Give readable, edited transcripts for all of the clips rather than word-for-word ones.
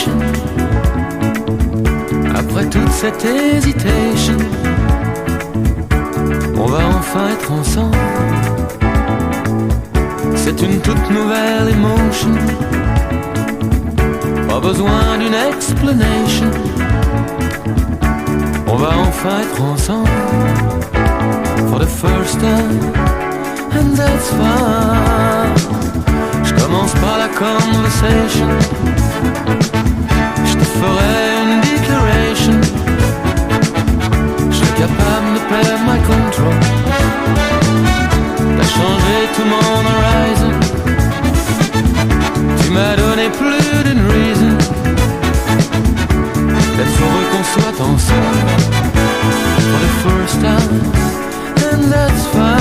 explanation. Après toute cette hésitation, on va enfin être ensemble. C'est une toute nouvelle émotion. Pas besoin d'une explanation. On va enfin être ensemble. For the first time, and that's fine. Je commence par la conversation. Je te ferai une declaration. Je suis capable de perdre my control. T'as changé tout mon horizon. Tu m'as donné plus d'une reason d'être heureux qu'on soit ensemble. For the first time, and that's fine.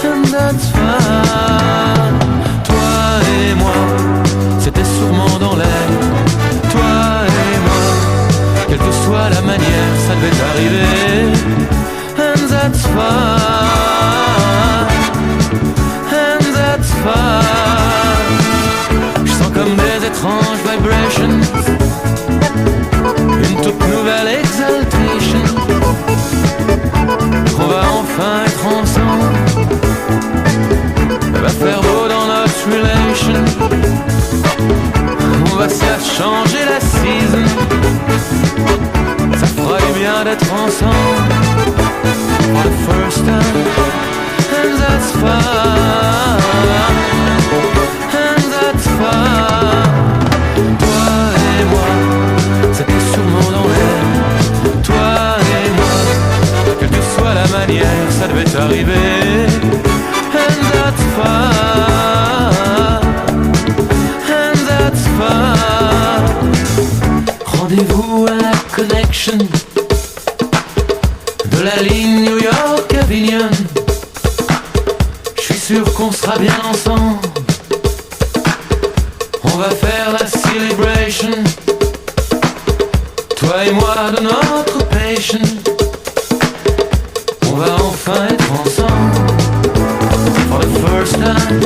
And that's fine. Toi et moi, c'était sûrement dans l'air. Toi et moi, quelle que soit la manière, ça devait arriver. And that's fine. And that's fine. Je sens comme des étranges vibrations. Une toute nouvelle exaltation. On va enfin être ensemble. Elle va faire beau dans notre relation. On va certes changer la season. Ça fera du bien d'être ensemble. For the first time, and that's fine. And that's fine. Toi et moi, c'était sûrement dans l'air. Toi et moi, quelle que soit la manière, ça devait arriver. And that's fine. And that's fine. Rendez-vous à la connection de la ligne New York-Avignon. Je suis sûr qu'on sera bien ensemble. On va faire la celebration. Toi et moi de notre passion. On va enfin être ensemble. For the first time,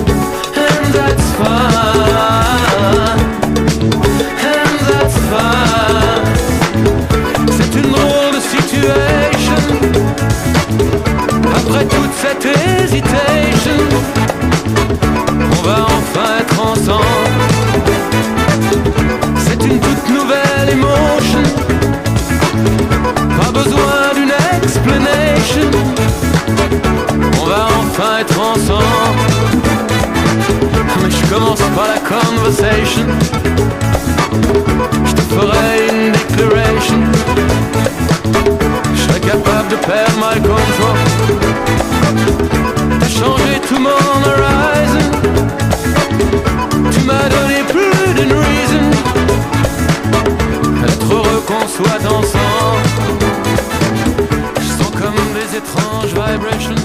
and that's fine. And that's fine. C'est une drôle de situation. Après toute cette hésitation, on va enfin être ensemble. C'est une toute nouvelle émotion. Pas besoin d'une explanation. On va enfin être ensemble. Mais je commence par la conversation. Je te ferai une declaration. Je serai capable de perdre my control. T'as changé tout mon horizon. Tu m'as donné plus d'une reason d'être heureux qu'on soit ensemble. Je sens comme des étranges vibrations.